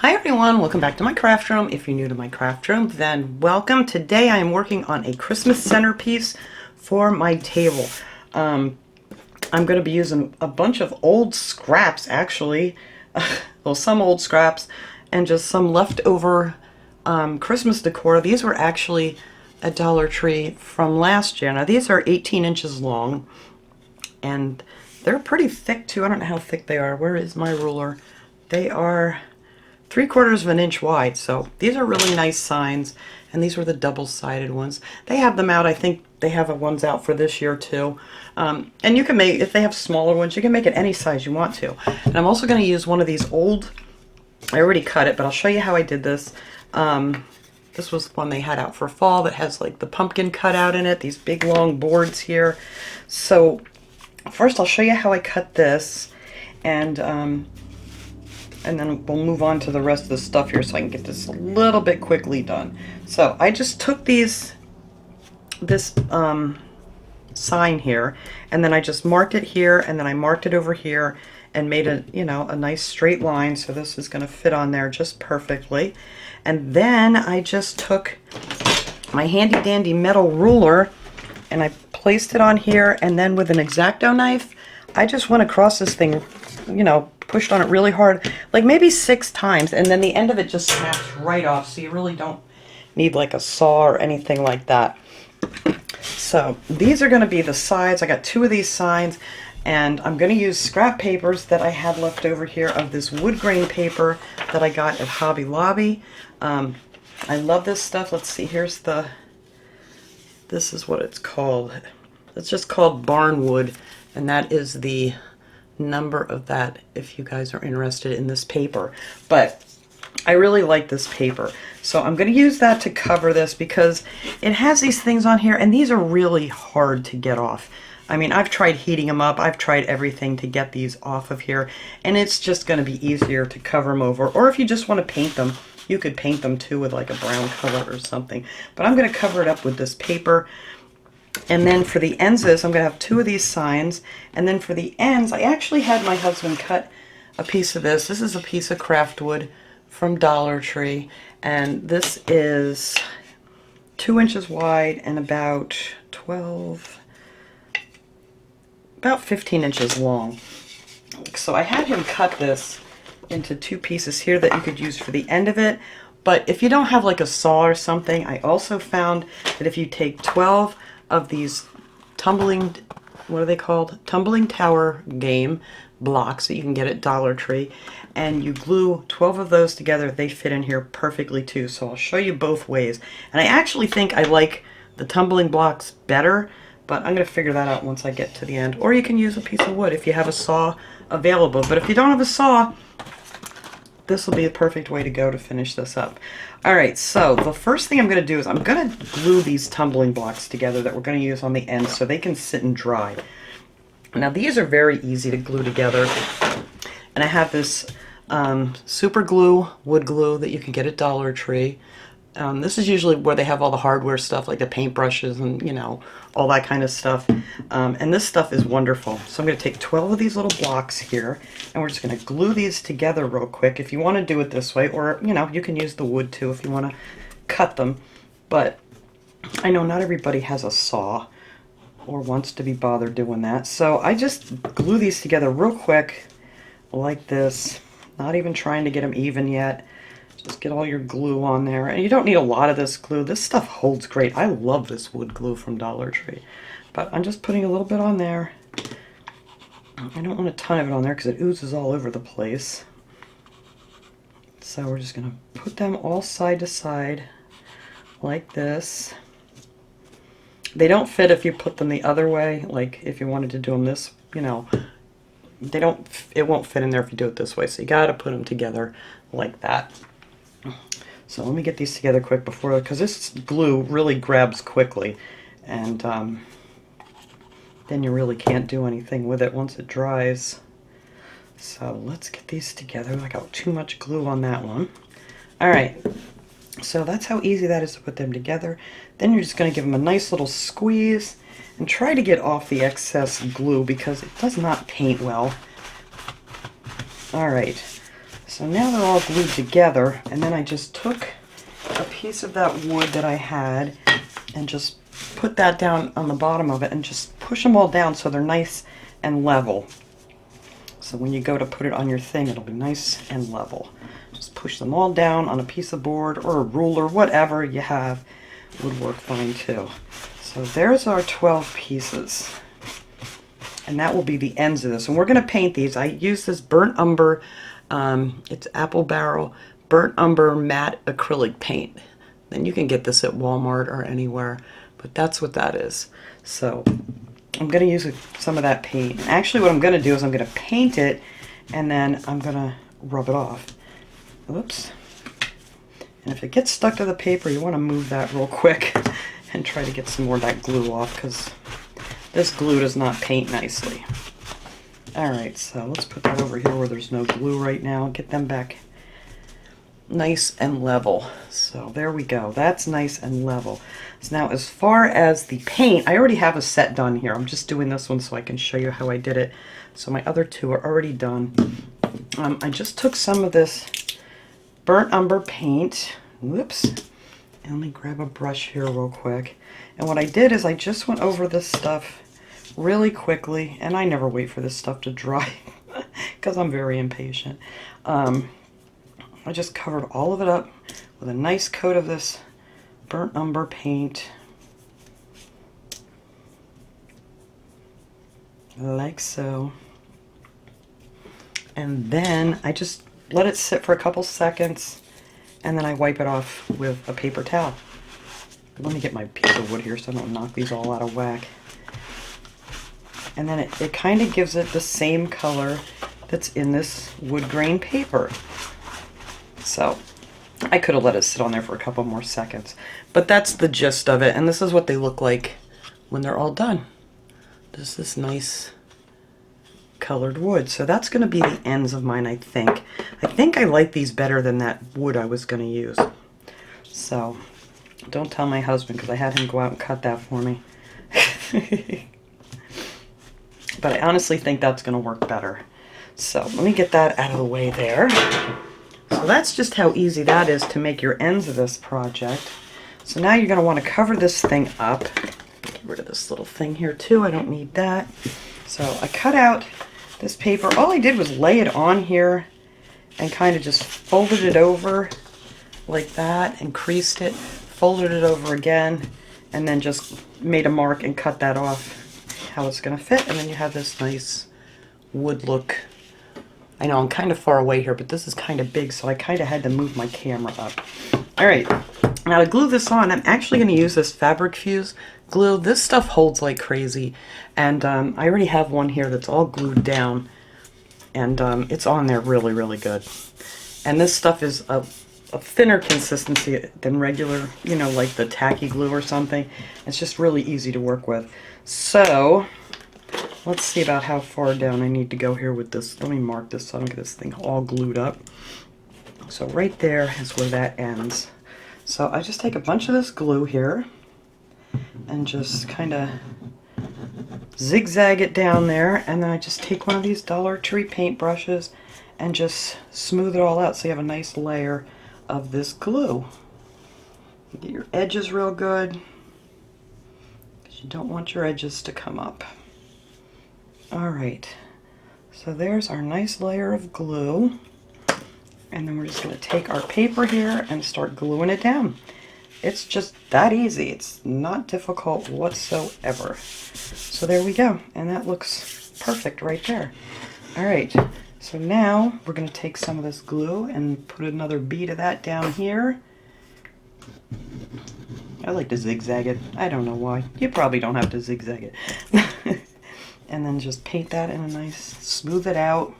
Hi everyone, welcome back to my craft room. If you're new to my craft room, then welcome. Today I am working on a Christmas centerpiece for my table. I'm going to be using a bunch of old scraps actually, well some old scraps and just some leftover Christmas decor. These were actually at Dollar Tree from last year. Now these are 18 inches long and they're pretty thick too. I don't know how thick they are. Where is my ruler? They are 3/4 of an inch wide, so these are really nice signs, and these were the double-sided ones. They have them out. I think they have ones out for this year too. And you can make, if they have smaller ones, you can make it any size you want to. And I'm also going to use one of these old, I already cut it, but I'll show you how I did this. This was one they had out for fall that has like the pumpkin cut out in it, these big long boards here. So first I'll show you how I cut this, and then we'll move on to the rest of the stuff here so I can get this a little bit quickly done. So I just took this sign here, and then I just marked it here, and then I marked it over here and made a, a nice straight line. So this is going to fit on there just perfectly. And then I just took my handy dandy metal ruler and I placed it on here, and then with an X-Acto knife, I just went across this thing, pushed on it really hard, like maybe 6 times, and then the end of it just snaps right off, so you really don't need like a saw or anything like that. So these are going to be the sides. I got 2 of these signs, and I'm going to use scrap papers that I had left over here of this wood grain paper that I got at Hobby Lobby. I love this stuff. Let's see, this is what it's called. It's just called barnwood, and that is the number of that if you guys are interested in this paper. But I really like this paper, so I'm going to use that to cover this because it has these things on here, and these are really hard to get off. I mean, I've tried heating them up, I've tried everything to get these off of here, and it's just going to be easier to cover them over. Or if you just want to paint them, you could paint them too with like a brown color or something. But I'm going to cover it up with this paper. And then for the ends of this, I'm going to have 2 of these signs. And then for the ends, I actually had my husband cut a piece of this. This is a piece of craft wood from Dollar Tree. And this is 2 inches wide and about 15 inches long. So I had him cut this into 2 pieces here that you could use for the end of it. But if you don't have like a saw or something, I also found that if you take 12 of these tumbling, what are they called? Tumbling tower game blocks that you can get at Dollar Tree, and you glue 12 of those together, they fit in here perfectly too. So I'll show you both ways. And I actually think I like the tumbling blocks better, but I'm going to figure that out once I get to the end. Or you can use a piece of wood if you have a saw available. But if you don't have a saw, this will be the perfect way to go to finish this up. Alright, so the first thing I'm going to do is I'm going to glue these tumbling blocks together that we're going to use on the end so they can sit and dry. Now these are very easy to glue together, and I have this super glue, wood glue that you can get at Dollar Tree. This is usually where they have all the hardware stuff like the paintbrushes and all that kind of stuff, and this stuff is wonderful. So I'm going to take 12 of these little blocks here, and we're just going to glue these together real quick if you want to do it this way, or you can use the wood too if you want to cut them. But I know not everybody has a saw or wants to be bothered doing that, so I just glue these together real quick like this, not even trying to get them even yet. Just get all your glue on there. And you don't need a lot of this glue. This stuff holds great. I love this wood glue from Dollar Tree. But I'm just putting a little bit on there. I don't want a ton of it on there because it oozes all over the place. So we're just going to put them all side to side like this. They don't fit if you put them the other way. Like if you wanted to do them this, it won't fit in there if you do it this way. So you got to put them together like that. So let me get these together quick because this glue really grabs quickly, and then you really can't do anything with it once it dries. So let's get these together. I got too much glue on that one. Alright, so that's how easy that is to put them together. Then you're just going to give them a nice little squeeze and try to get off the excess glue because it does not paint well. Alright. So So now they're all glued together, and then I just took a piece of that wood that I had and just put that down on the bottom of it and just push them all down so they're nice and level. So when you go to put it on your thing, it'll be nice and level. Just push them all down on a piece of board or a ruler, whatever you have would work fine too. So there's our 12 pieces. And that will be the ends of this. And we're going to paint these. I use this burnt umber, it's apple barrel, burnt umber matte acrylic paint. Then you can get this at Walmart or anywhere, but that's what that is. So I'm going to use some of that paint. And actually what I'm going to do is I'm going to paint it and then I'm going to rub it off. Oops. And if it gets stuck to the paper, you want to move that real quick and try to get some more of that glue off, because this glue does not paint nicely. Alright, so let's put that over here where there's no glue right now. Get them back nice and level. So there we go. That's nice and level. So now as far as the paint, I already have a set done here. I'm just doing this one so I can show you how I did it. So my other two are already done. I just took some of this burnt umber paint. Whoops. And let me grab a brush here real quick. And what I did is I just went over this stuff really quickly, and I never wait for this stuff to dry because I'm very impatient. I just covered all of it up with a nice coat of this burnt umber paint, like so. And then I just let it sit for a couple seconds, and then I wipe it off with a paper towel. Let me get my piece of wood here so I don't knock these all out of whack. And then it kind of gives it the same color that's in this wood grain paper. So I could have let it sit on there for a couple more seconds, but that's the gist of it. And this is what they look like when they're all done. There's this nice colored wood. So that's going to be the ends of mine, I think. I think I like these better than that wood I was going to use. So don't tell my husband, because I had him go out and cut that for me. But I honestly think that's going to work better. So let me get that out of the way there. So that's just how easy that is to make your ends of this project. So now you're going to want to cover this thing up. Get rid of this little thing here too. I don't need that. So I cut out this paper. All I did was lay it on here and kind of just folded it over like that and creased it, folded it over again, and then just made a mark and cut that off how it's going to fit. And then you have this nice wood look. I know I'm kind of far away here, but this is kind of big, so I kind of had to move my camera up. All right, now to glue this on, I'm actually going to use this fabric fuse glue. This stuff holds like crazy, and I already have one here that's all glued down, and it's on there really, really good. And this stuff is a thinner consistency than regular, you know, like the tacky glue or something. It's just really easy to work with. So let's see about how far down I need to go here with this. Let me mark this so I don't get this thing all glued up. So right there is where that ends. So I just take a bunch of this glue here and just kind of zigzag it down there, and then I just take one of these Dollar Tree paint brushes and just smooth it all out so you have a nice layer of this glue. Get your edges real good, because you don't want your edges to come up. Alright, so there's our nice layer of glue, and then we're just going to take our paper here and start gluing it down. It's just that easy. It's not difficult whatsoever. So there we go, and that looks perfect right there. Alright, so now we're going to take some of this glue and put another bead of that down here. I like to zigzag it. I don't know why. You probably don't have to zigzag it. And then just paint that in a nice, smooth it out.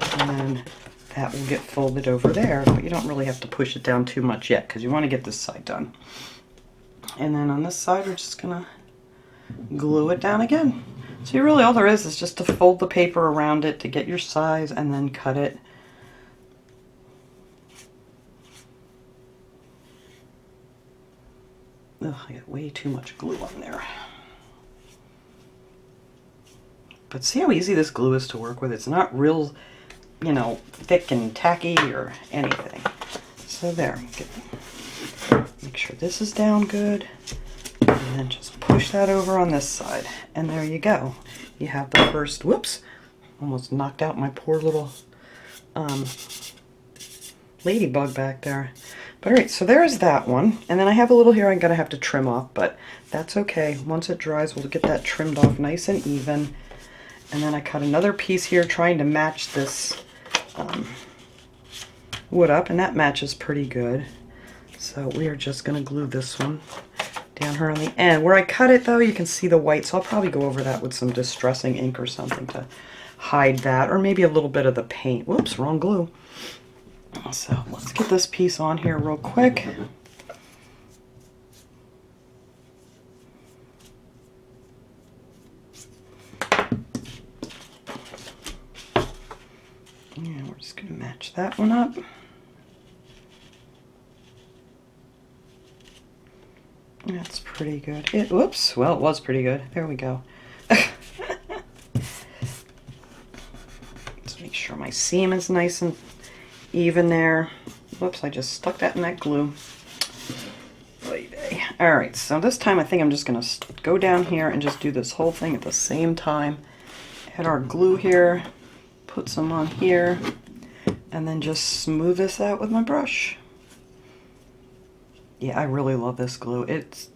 And then that will get folded over there, but you don't really have to push it down too much yet, because you want to get this side done. And then on this side, we're just going to glue it down again. So really all there is just to fold the paper around it to get your size and then cut it. Ugh, I got way too much glue on there. But see how easy this glue is to work with? It's not real you know, thick and tacky or anything. So there, make sure this is down good, and then just push that over on this side, and there you go. You have the first, whoops, almost knocked out my poor little ladybug back there. But alright, so there's that one, and then I have a little here I'm gonna have to trim off, but that's okay. Once it dries, we'll get that trimmed off nice and even. And then I cut another piece here trying to match this wood up, and that matches pretty good. So we are just going to glue this one down here on the end. Where I cut it though, you can see the white, so I'll probably go over that with some distressing ink or something to hide that, or maybe a little bit of the paint. Whoops, wrong glue. So let's get this piece on here real quick. And we're just going to match that one up. That's pretty good. Whoops, well, it was pretty good. There we go. Let's make sure my seam is nice and even there. Whoops, I just stuck that in that glue. Alright, so this time I think I'm just going to go down here and just do this whole thing at the same time. Add our glue here, put some on here, and then just smooth this out with my brush. Yeah, I really love this glue.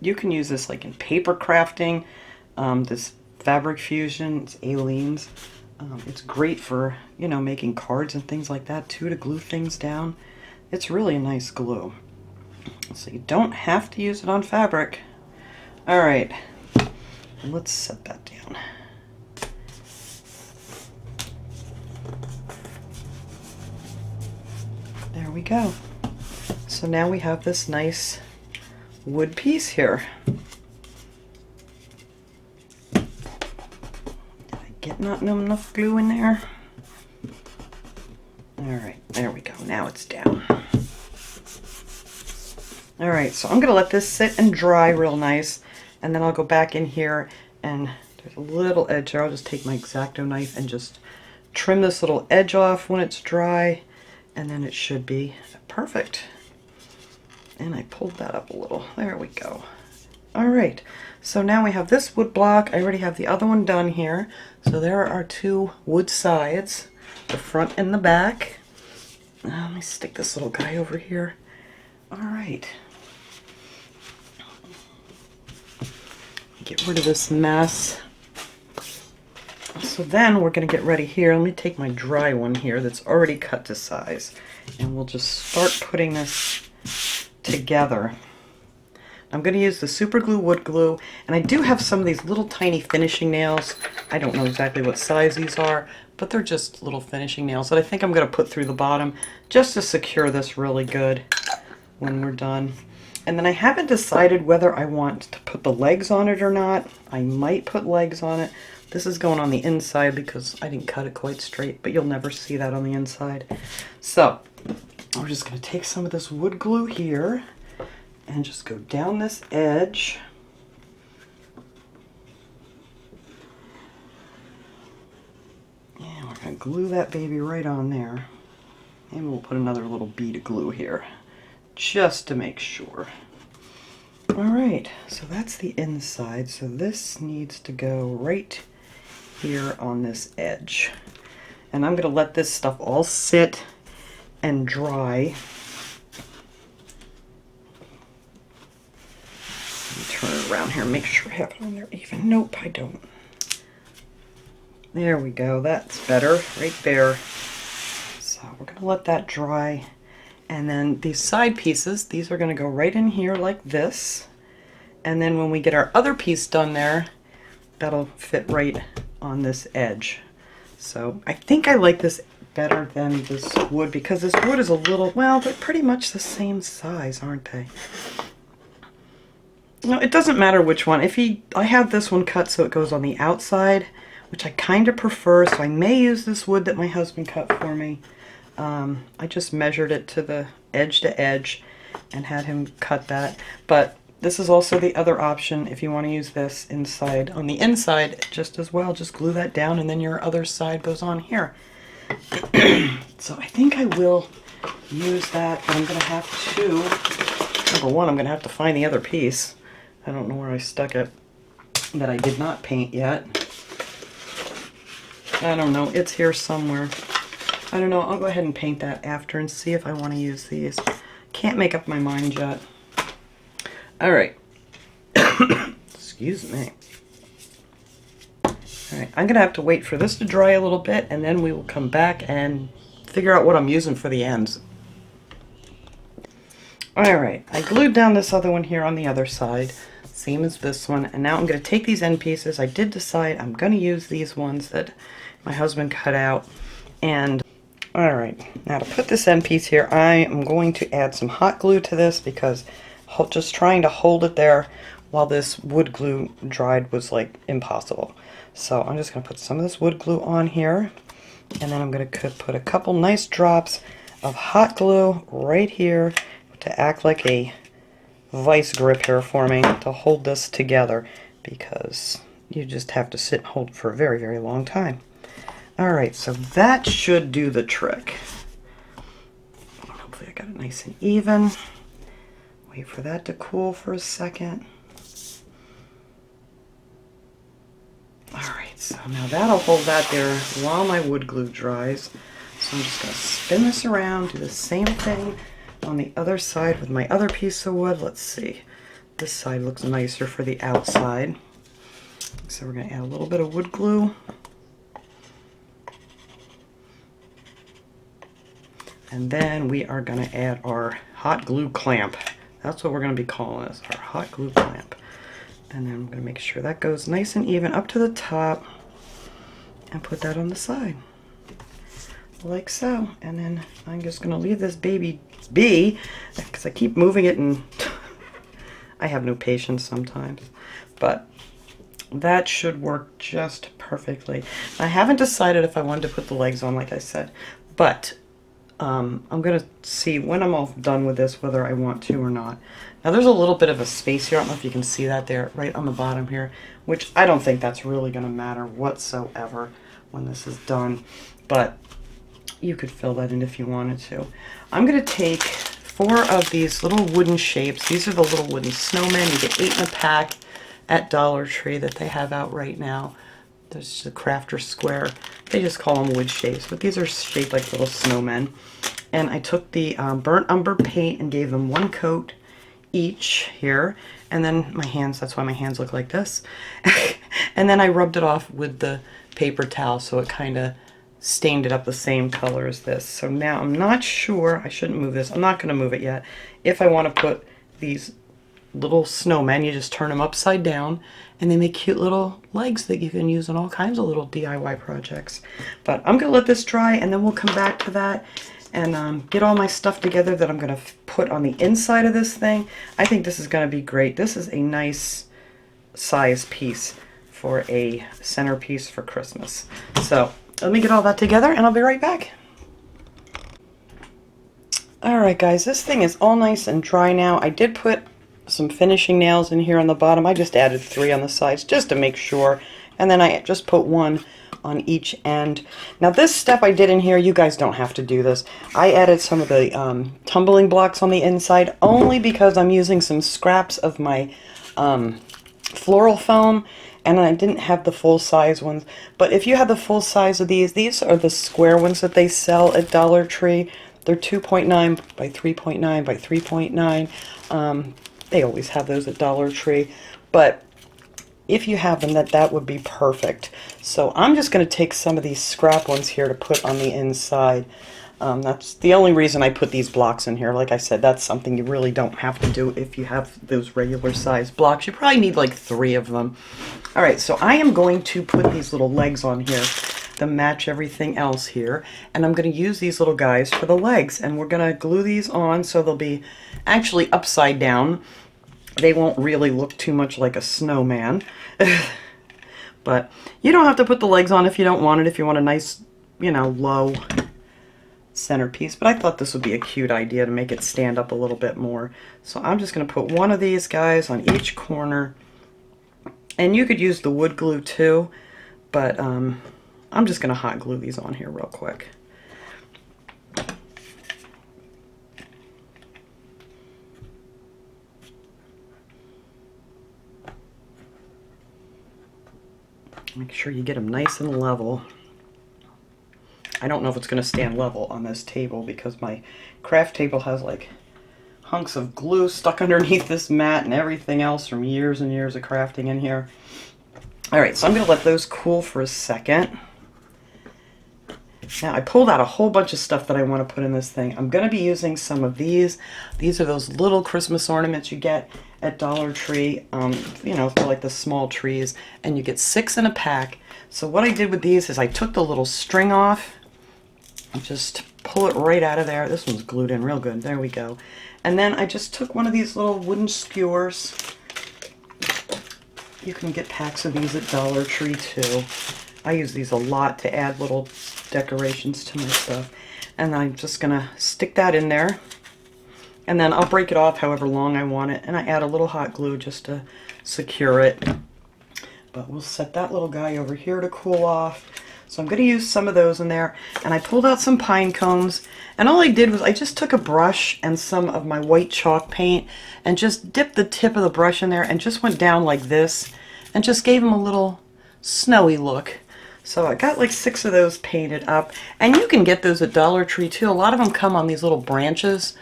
You can use this like in paper crafting, this fabric fusion, it's Aleene's. It's great for, you know, making cards and things like that too, to glue things down. It's really a nice glue. So you don't have to use it on fabric. Alright, let's set that down. There we go. So now we have this nice wood piece here. Did I get not enough glue in there? Alright, there we go. Now it's down. Alright, so I'm going to let this sit and dry real nice, and then I'll go back in here, and there's a little edge there. I'll just take my X-Acto knife and just trim this little edge off when it's dry, and then it should be perfect. And I pulled that up a little. There we go. Alright, so now we have this wood block. I already have the other one done here. So there are our two wood sides, the front and the back. Now, let me stick this little guy over here. Alright. Get rid of this mess. So then we're going to get ready here. Let me take my dry one here that's already cut to size. And we'll just start putting this together. I'm going to use the super glue wood glue, and I do have some of these little tiny finishing nails. I don't know exactly what size these are, but they're just little finishing nails that I think I'm going to put through the bottom just to secure this really good when we're done. And then I haven't decided whether I want to put the legs on it or not. I might put legs on it. This is going on the inside because I didn't cut it quite straight, but you'll never see that on the inside. So we're just going to take some of this wood glue here and just go down this edge. And we're going to glue that baby right on there. And we'll put another little bead of glue here just to make sure. Alright, so that's the inside. So this needs to go right here on this edge. And I'm going to let this stuff all sit and dry. Let me turn it around here, make sure I have it on there even. Nope, I don't. There we go, that's better, right there. So we're going to let that dry. And then these side pieces, these are going to go right in here like this. And then when we get our other piece done there, that'll fit right on this edge. So I think I like this better than this wood because this wood is a little, well, they're pretty much the same size, aren't they? No, it doesn't matter which one. I have this one cut so it goes on the outside, which I kind of prefer, so I may use this wood that my husband cut for me. I just measured it to the edge to edge and had him cut that. But this is also the other option if you want to use this inside. On the inside, just as well, just glue that down and then your other side goes on here. So I think I will use that, but I'm going to have to, number one, I'm going to have to find the other piece. I don't know where I stuck it that I did not paint yet. I don't know, it's here somewhere. I don't know, I'll go ahead and paint that after and see if I want to use these. Can't make up my mind yet. Alright. Excuse me. Alright, I'm going to have to wait for this to dry a little bit, and then we will come back and figure out what I'm using for the ends. Alright, I glued down this other one here on the other side, same as this one, and now I'm going to take these end pieces. I did decide I'm going to use these ones that my husband cut out, and alright, now to put this end piece here, I am going to add some hot glue to this because just trying to hold it there while this wood glue dried was like impossible. So I'm just going to put some of this wood glue on here, and then I'm going to put a couple nice drops of hot glue right here to act like a vice grip here for me to hold this together, because you just have to sit and hold it for a very, very long time. Alright, so that should do the trick. Hopefully I got it nice and even. Wait for that to cool for a second. Alright, so now that'll hold that there while my wood glue dries. So I'm just going to spin this around, do the same thing on the other side with my other piece of wood. Let's see. This side looks nicer for the outside. So we're going to add a little bit of wood glue. And then we are going to add our hot glue clamp. That's what we're going to be calling this, our hot glue clamp. And then I'm going to make sure that goes nice and even up to the top and put that on the side. Like so. And then I'm just going to leave this baby be, because I keep moving it and I have no patience sometimes. But that should work just perfectly. I haven't decided if I wanted to put the legs on, like I said, but I'm going to see when I'm all done with this whether I want to or not. Now there's a little bit of a space here. I don't know if you can see that there right on the bottom here, which I don't think that's really going to matter whatsoever when this is done, but you could fill that in if you wanted to. I'm going to take 4 of these little wooden shapes. These are the little wooden snowmen. You get 8 in a pack at Dollar Tree that they have out right now. There's the crafter square. They just call them wood shapes, but these are shaped like little snowmen. And I took the burnt umber paint and gave them 1 coat each here, and then my hands, that's why my hands look like this. And then I rubbed it off with the paper towel so it kind of stained it up the same color as this. So now I'm not sure, I shouldn't move this, I'm not going to move it yet. If I want to put these little snowmen, you just turn them upside down and they make cute little legs that you can use in all kinds of little DIY projects. But I'm going to let this dry and then we'll come back to that and get all my stuff together that I'm going to put on the inside of this thing. I think this is going to be great. This is a nice size piece for a centerpiece for Christmas. So let me get all that together and I'll be right back. Alright guys, this thing is all nice and dry now. I did put some finishing nails in here on the bottom. I just added 3 on the sides just to make sure. And then I just put 1 on each end. Now this step I did in here, you guys don't have to do this. I added some of the tumbling blocks on the inside only because I'm using some scraps of my floral foam and I didn't have the full size ones. But if you have the full size of these are the square ones that they sell at Dollar Tree. They're 2.9 by 3.9 by 3.9. They always have those at Dollar Tree. But if you have them, that would be perfect. So I'm just going to take some of these scrap ones here to put on the inside. That's the only reason I put these blocks in here. Like I said, that's something you really don't have to do if you have those regular size blocks. You probably need like 3 of them. Alright, so I am going to put these little legs on here to match everything else here. And I'm going to use these little guys for the legs. And we're going to glue these on so they'll be actually upside down. They won't really look too much like a snowman. But you don't have to put the legs on if you don't want it, if you want a nice, you know, low centerpiece. But I thought this would be a cute idea to make it stand up a little bit more. So I'm just going to put 1 of these guys on each corner. And you could use the wood glue too, but I'm just going to hot glue these on here real quick. Make sure you get them nice and level. I don't know if it's going to stand level on this table because my craft table has like hunks of glue stuck underneath this mat and everything else from years and years of crafting in here. Alright, so I'm going to let those cool for a second. Now I pulled out a whole bunch of stuff that I want to put in this thing. I'm going to be using some of these. These are those little Christmas ornaments you get at Dollar Tree, you know, for like the small trees, and you get 6 in a pack. So what I did with these is I took the little string off and just pull it right out of there. This one's glued in real good. There we go. And then I just took one of these little wooden skewers. You can get packs of these at Dollar Tree too. I use these a lot to add little decorations to my stuff. And I'm just gonna stick that in there. And then I'll break it off however long I want it. And I add a little hot glue just to secure it. But we'll set that little guy over here to cool off. So I'm going to use some of those in there. And I pulled out some pine cones. And all I did was I just took a brush and some of my white chalk paint and just dipped the tip of the brush in there and just went down like this and just gave them a little snowy look. So I got like 6 of those painted up. And you can get those at Dollar Tree too. A lot of them come on these little branches,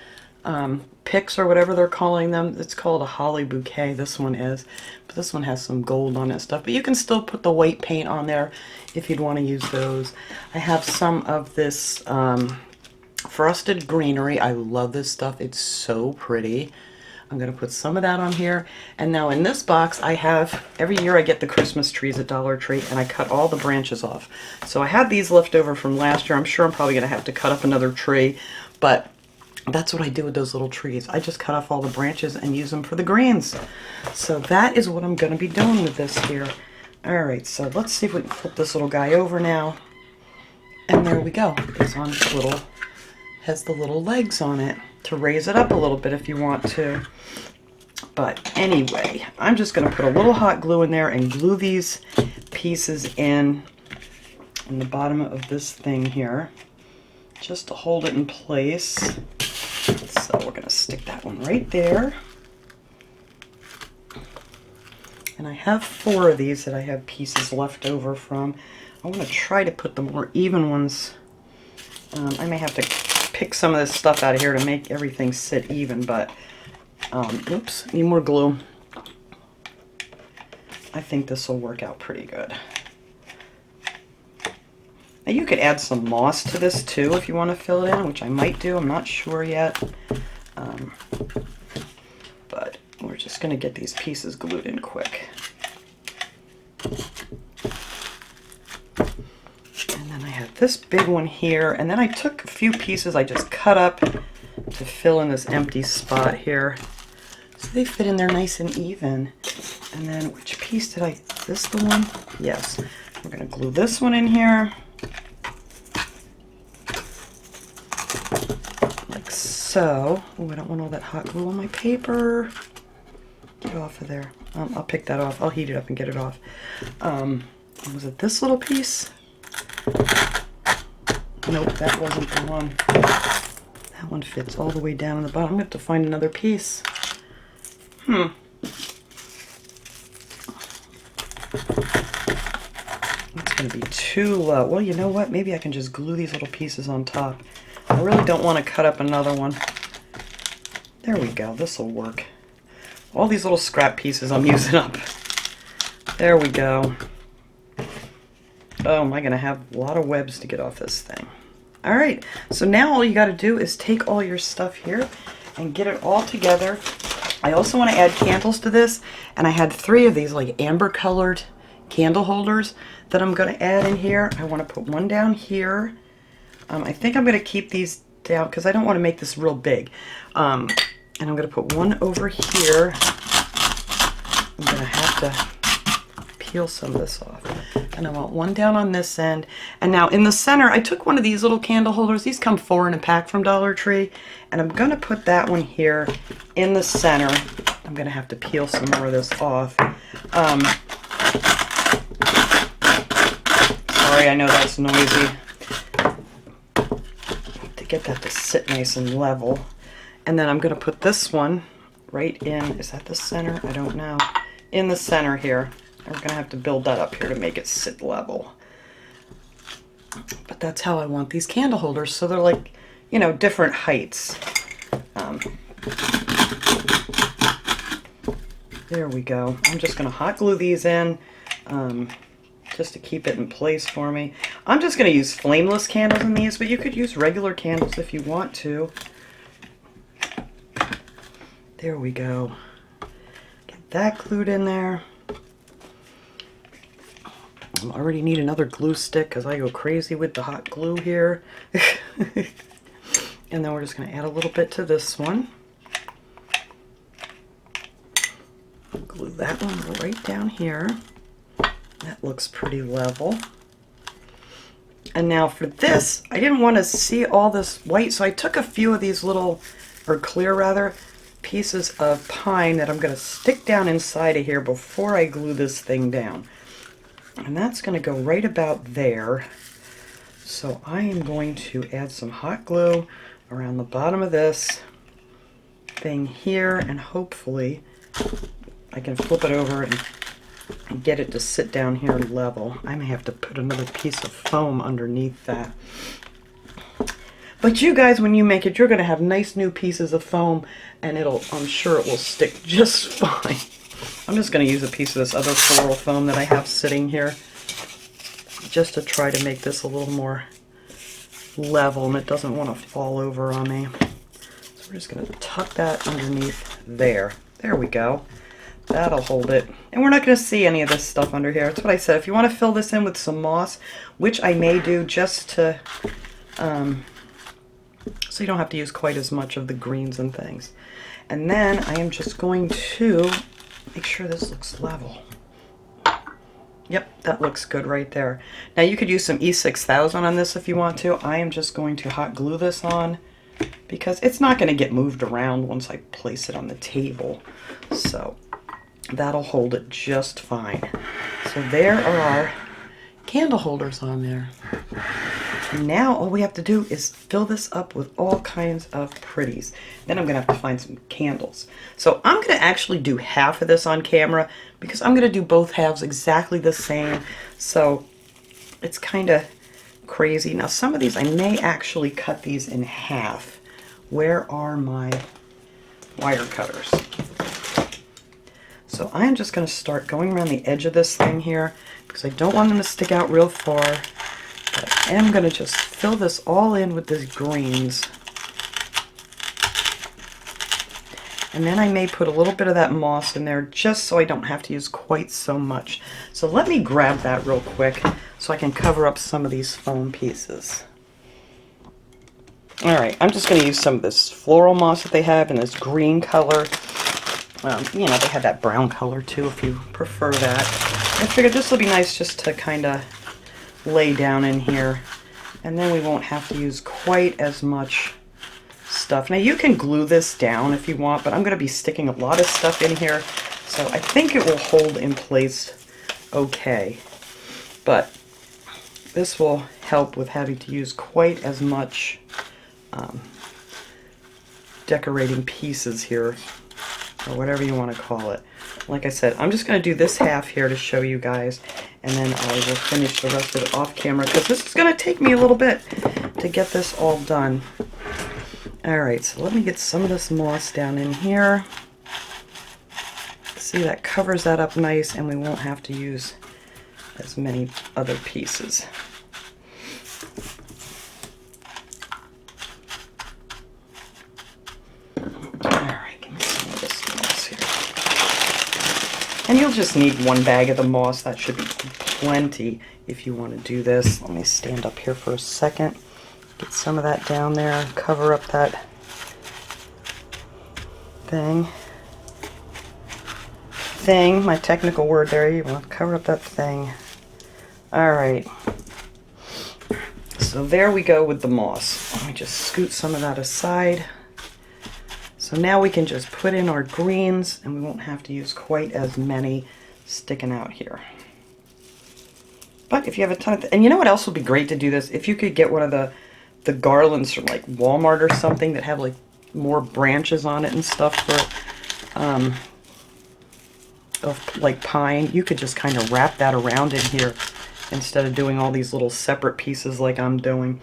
picks or whatever they're calling them. It's called a holly bouquet, this one is. But this one has some gold on it and stuff. But you can still put the white paint on there if you'd want to use those. I have some of this frosted greenery. I love this stuff. It's so pretty. I'm going to put some of that on here. And now in this box I have, every year I get the Christmas trees at Dollar Tree and I cut all the branches off. So I had these left over from last year. I'm sure I'm probably going to have to cut up another tree, but that's what I do with those little trees. I just cut off all the branches and use them for the greens. So that is what I'm going to be doing with this here. Alright, so let's see if we can flip this little guy over now. And there we go. It's on its little, has the little legs on it to raise it up a little bit if you want to. But anyway, I'm just going to put a little hot glue in there and glue these pieces in the bottom of this thing here, just to hold it in place. So we're going to stick that one right there. And I have 4 of these that I have pieces left over from. I want to try to put the more even ones. I may have to pick some of this stuff out of here to make everything sit even, but oops, need more glue. I think this will work out pretty good. Now you could add some moss to this too if you want to fill it in, which I might do. I'm not sure yet. But we're just going to get these pieces glued in quick. And then I have this big one here. And then I took a few pieces I just cut up to fill in this empty spot here. So they fit in there nice and even. And then which piece did I, is this the one? Yes. We're going to glue this one in here. Like so. Oh, I don't want all that hot glue on my paper. Get off of there. I'll pick that off. I'll heat it up and get it off. Was it this little piece? Nope, that wasn't the one. That one fits all the way down in the bottom. I'm going to have to find another piece. It's going to be too low. Well, you know what? Maybe I can just glue these little pieces on top. I really don't want to cut up another one. There we go. This will work. All these little scrap pieces I'm using up. There we go. Oh, am I going to have a lot of webs to get off this thing. Alright, so now all you got to do is take all your stuff here and get it all together. I also want to add candles to this, and I had 3 of these like amber colored candle holders that I'm going to add in here. I want to put one down here. I think I'm going to keep these down because I don't want to make this real big. And I'm going to put one over here. I'm going to have to peel some of this off. And I want one down on this end. And now in the center, I took one of these little candle holders. These come 4 in a pack from Dollar Tree. And I'm going to put that one here in the center. I'm going to have to peel some more of this off. Sorry, I know that's noisy. To get that to sit nice and level. And then I'm going to put this one right in, is that the center? I don't know. In the center here. We're going to have to build that up here to make it sit level. But that's how I want these candle holders. So they're like, you know, different heights. There we go. I'm just going to hot glue these in just to keep it in place for me. I'm just going to use flameless candles in these, but you could use regular candles if you want to. There we go. Get that glued in there. I already need another glue stick because I go crazy with the hot glue here. And then we're just going to add a little bit to this one. Glue that one right down here. That looks pretty level. And now for this, I didn't want to see all this white, so I took a few of these little, or clear rather, pieces of pine that I'm going to stick down inside of here before I glue this thing down. And that's going to go right about there. So I am going to add some hot glue around the bottom of this thing here, and hopefully I can flip it over and get it to sit down here and level. I may have to put another piece of foam underneath that. But you guys, when you make it, you're going to have nice new pieces of foam, and I'm sure it will stick just fine. I'm just going to use a piece of this other floral foam that I have sitting here just to try to make this a little more level, and it doesn't want to fall over on me. So we're just going to tuck that underneath there. There we go. That'll hold it. And we're not going to see any of this stuff under here. That's what I said. If you want to fill this in with some moss, which I may do just to, so you don't have to use quite as much of the greens and things. And then I am just going to make sure this looks level. Yep, that looks good right there. Now you could use some E6000 on this if you want to. I am just going to hot glue this on because it's not going to get moved around once I place it on the table. So that'll hold it just fine. So there are our candle holders on there. And now all we have to do is fill this up with all kinds of pretties. Then I'm going to have to find some candles. So I'm going to actually do half of this on camera because I'm going to do both halves exactly the same. So it's kind of crazy. Now some of these, I may actually cut these in half. Where are my wire cutters? So I'm just going to start going around the edge of this thing here because I don't want them to stick out real far. But I am going to just fill this all in with these greens. And then I may put a little bit of that moss in there just so I don't have to use quite so much. So let me grab that real quick so I can cover up some of these foam pieces. Alright, I'm just going to use some of this floral moss that they have in this green color. You know, they have that brown color too if you prefer that. I figured this will be nice just to kind of lay down in here, and then we won't have to use quite as much stuff. Now you can glue this down if you want, but I'm going to be sticking a lot of stuff in here, so I think it will hold in place okay. But this will help with having to use quite as much decorating pieces here, or whatever you want to call it. Like I said, I'm just going to do this half here to show you guys, and then I will finish the rest of it off camera because this is going to take me a little bit to get this all done. Alright, so let me get some of this moss down in here. See, that covers that up nice, and we won't have to use as many other pieces. And you'll just need one bag of the moss. That should be plenty if you want to do this. Let me stand up here for a second. Get some of that down there. Cover up that thing. My technical word there. You want to cover up that thing. Alright. So there we go with the moss. Let me just scoot some of that aside. So now we can just put in our greens, and we won't have to use quite as many sticking out here. But if you have a ton of, and you know what else would be great to do this? If you could get one of the garlands from like Walmart or something that have like more branches on it and stuff for of like pine, you could just kind of wrap that around in here instead of doing all these little separate pieces like I'm doing.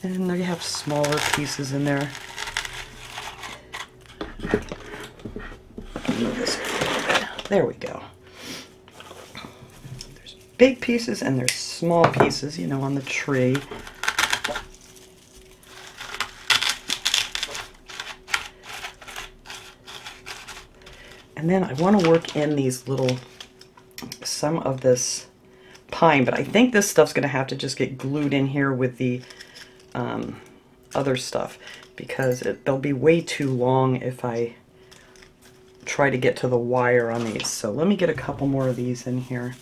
And there you have smaller pieces in there. Move this a little bit. There we go. There's big pieces and there's small pieces, you know, on the tree. And then I want to work in these little, some of this pine, but I think this stuff's going to have to just get glued in here with the other stuff, because they'll be way too long if I try to get to the wire on these. So let me get a couple more of these in here.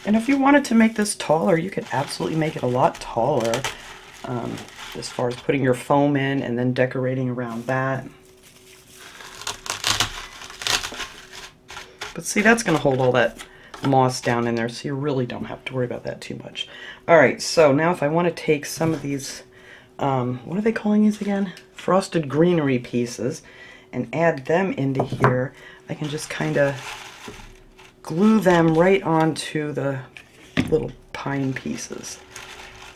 And if you wanted to make this taller, you could absolutely make it a lot taller. As far as putting your foam in and then decorating around that. But see, that's going to hold all that moss down in there, so you really don't have to worry about that too much. Alright, so now if I want to take some of these, what are they calling these again? Frosted greenery pieces, and add them into here, I can just kind of glue them right onto the little pine pieces.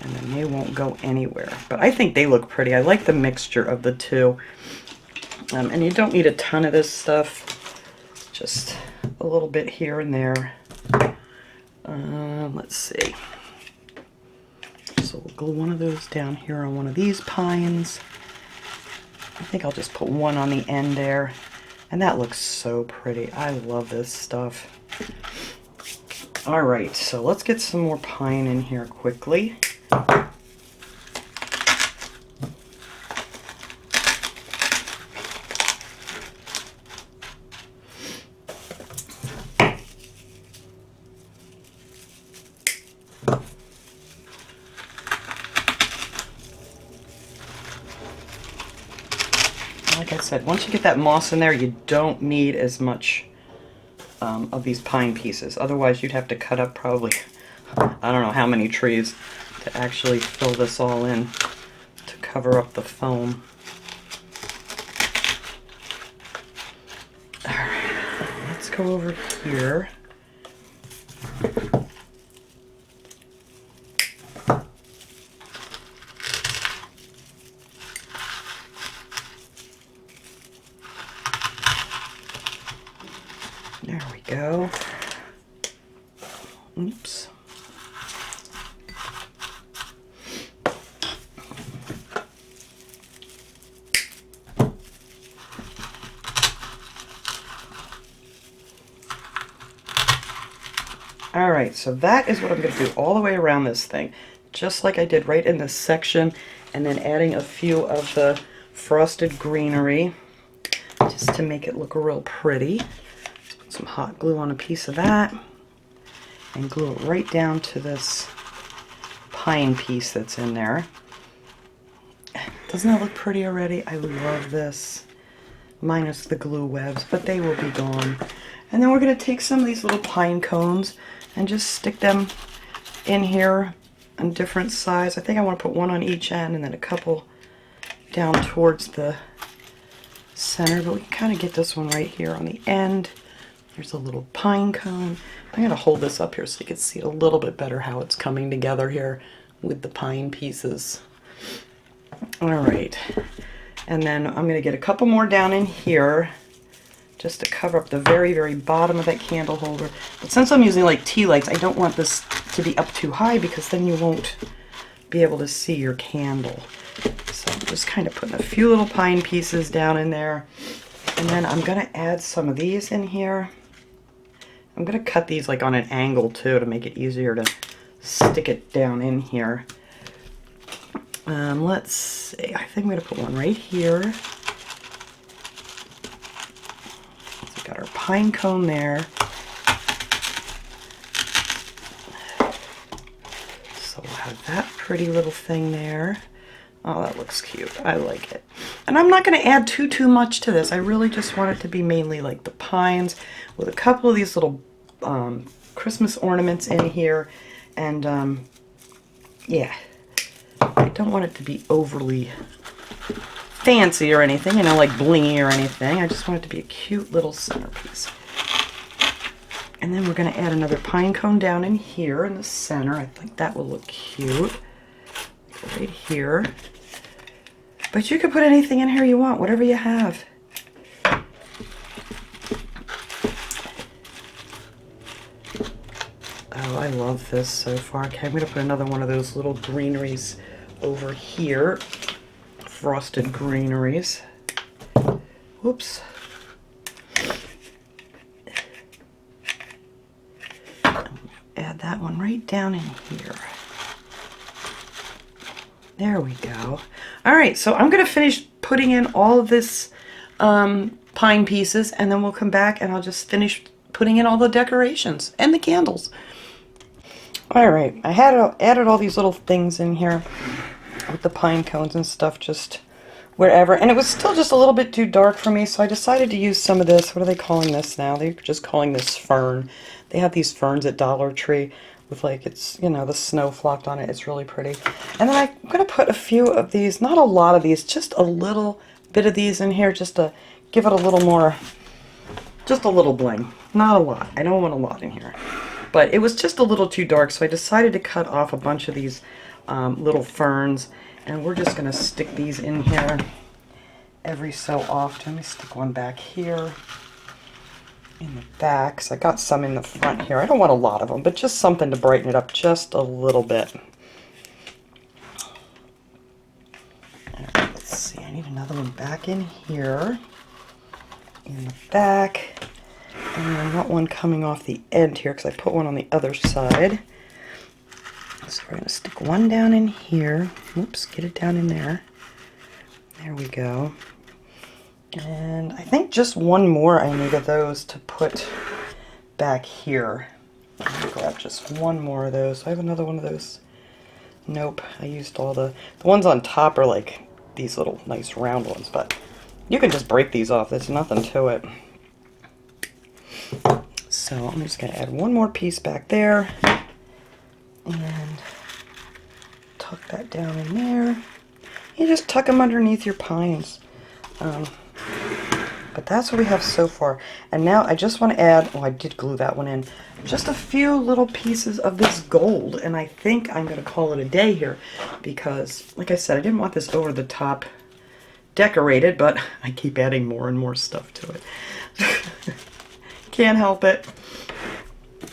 And then they won't go anywhere. But I think they look pretty. I like the mixture of the two. And you don't need a ton of this stuff. Just a little bit here and there. Let's see. So we'll glue one of those down here on one of these pines. I think I'll just put one on the end there. And that looks so pretty. I love this stuff. Alright, so let's get some more pine in here quickly. Like I said, once you get that moss in there, you don't need as much of these pine pieces. Otherwise, you'd have to cut up probably, I don't know how many trees to actually fill this all in to cover up the foam. Alright, let's go over here. There we go. Oops. Alright, so that is what I'm going to do all the way around this thing. Just like I did right in this section, and then adding a few of the frosted greenery just to make it look real pretty. Let's put some hot glue on a piece of that and glue it right down to this pine piece that's in there. Doesn't that look pretty already? I love this. Minus the glue webs, but they will be gone. And then we're going to take some of these little pine cones and just stick them in here on different size. I think I want to put one on each end and then a couple down towards the center, but we can kind of get this one right here on the end. There's a little pine cone. I'm going to hold this up here so you can see a little bit better how it's coming together here with the pine pieces. Alright, and then I'm going to get a couple more down in here just to cover up the very, very bottom of that candle holder. But since I'm using like tea lights, I don't want this to be up too high because then you won't be able to see your candle. So I'm just kind of putting a few little pine pieces down in there. And then I'm going to add some of these in here. I'm going to cut these like on an angle too to make it easier to stick it down in here. Let's see, I think I'm going to put one right here. So we've got our pine cone there. So we'll have that pretty little thing there. Oh, that looks cute. I like it. And I'm not going to add too much to this. I really just want it to be mainly like the pines with a couple of these little Christmas ornaments in here. And yeah, I don't want it to be overly fancy or anything, you know, like blingy or anything. I just want it to be a cute little centerpiece. And then we're going to add another pine cone down in here in the center. I think that will look cute. Right here. But you can put anything in here you want, whatever you have. Oh, I love this so far. Okay, I'm going to put another one of those little greeneries over here. Frosted greeneries. Whoops. Add that one right down in here. There we go. All right, so I'm going to finish putting in all of this pine pieces, and then we'll come back and I'll just finish putting in all the decorations and the candles. All right, I had added all these little things in here with the pine cones and stuff just wherever, and it was still just a little bit too dark for me, so I decided to use some of this. What are they calling this now? They're just calling this fern. They have these ferns at Dollar Tree with, like, it's, you know, the snow flocked on it. It's really pretty. And then I'm going to put a few of these, not a lot of these, just a little bit of these in here just to give it a little more, just a little bling. Not a lot. I don't want a lot in here. But it was just a little too dark, so I decided to cut off a bunch of these little ferns, and we're just going to stick these in here every so often. Let me stick one back here in the back, because I got some in the front here. I don't want a lot of them, but just something to brighten it up just a little bit. All right, let's see. I need another one back in here, in the back. And I want one coming off the end here because I put one on the other side. So we're going to stick one down in here. Oops, get it down in there. There we go. And I think just one more I need of those to put back here. I'm going to grab just one more of those. I have another one of those. Nope, I used all the ones on top are like these little nice round ones, but you can just break these off. There's nothing to it. So I'm just going to add one more piece back there and tuck that down in there. You just tuck them underneath your pines. But that's what we have so far. And now I just want to add, oh, I did glue that one in, just a few little pieces of this gold. And I think I'm going to call it a day here because, like I said, I didn't want this over the top decorated, but I keep adding more and more stuff to it. Can't help it.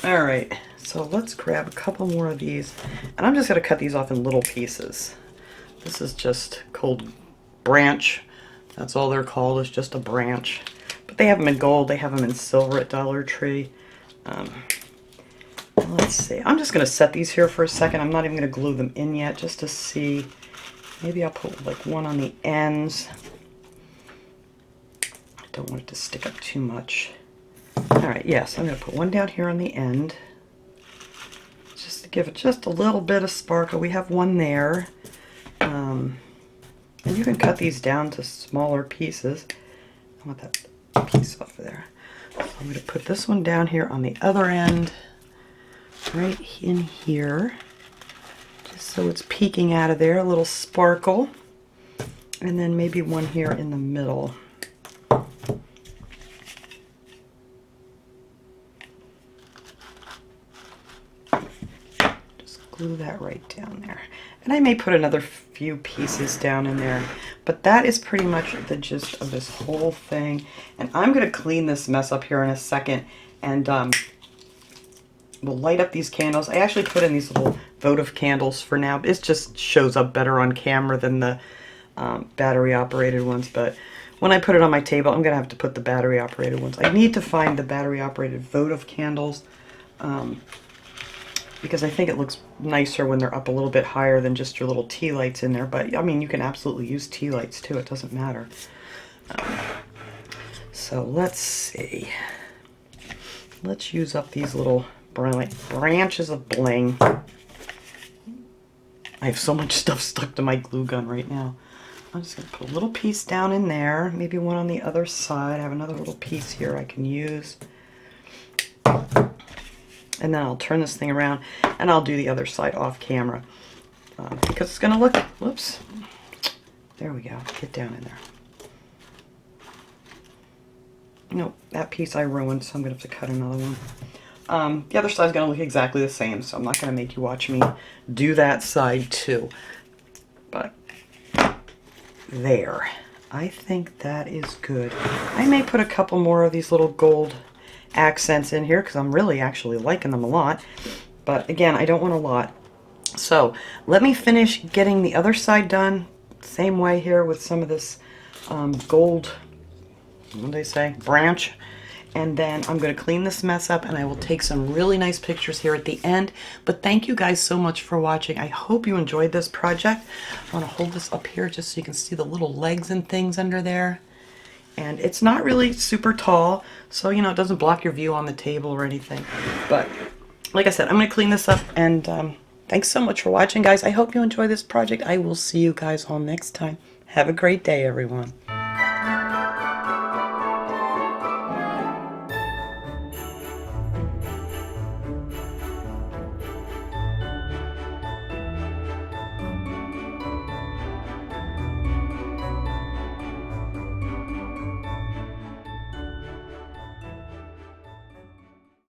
All right, so let's grab a couple more of these, and I'm just going to cut these off in little pieces. This is just called branch. That's all they're called, is just a branch. But they have them in gold, they have them in silver at Dollar Tree. Let's see, I'm just going to set these here for a second. I'm not even going to glue them in yet, just to see. Maybe I'll put like one on the ends. I don't want it to stick up too much. Alright, yes, I'm going to put one down here on the end. Just to give it just a little bit of sparkle. We have one there. And you can cut these down to smaller pieces. I want that piece off of there. So I'm going to put this one down here on the other end. Right in here. Just so it's peeking out of there. A little sparkle. And then maybe one here in the middle. Glue that right down there. And I may put another few pieces down in there, but that is pretty much the gist of this whole thing. And I'm going to clean this mess up here in a second, and we'll light up these candles. I actually put in these little votive candles for now. It just shows up better on camera than the battery operated ones, but when I put it on my table, I'm going to have to put the battery operated ones. I need to find the battery operated votive candles. Because I think it looks nicer when they're up a little bit higher than just your little tea lights in there. But, I mean, you can absolutely use tea lights, too. It doesn't matter. So, let's see. Let's use up these little branches of bling. I have so much stuff stuck to my glue gun right now. I'm just going to put a little piece down in there. Maybe one on the other side. I have another little piece here I can use. And then I'll turn this thing around and I'll do the other side off camera. because it's going to look, whoops, there we go, get down in there. Nope, that piece I ruined, so I'm going to have to cut another one. The other side's going to look exactly the same, so I'm not going to make you watch me do that side too. But there. I think that is good. I may put a couple more of these little gold accents in here because I'm really actually liking them a lot. But again, I don't want a lot. So let me finish getting the other side done. Same way here with some of this gold, what do they say, branch. And then I'm going to clean this mess up and I will take some really nice pictures here at the end. But thank you guys so much for watching. I hope you enjoyed this project. I want to hold this up here just so you can see the little legs and things under there. And it's not really super tall, so you know, it doesn't block your view on the table or anything. But like I said, I'm going to clean this up, and thanks so much for watching, guys. I hope you enjoy this project. I will see you guys all next time. Have a great day, everyone.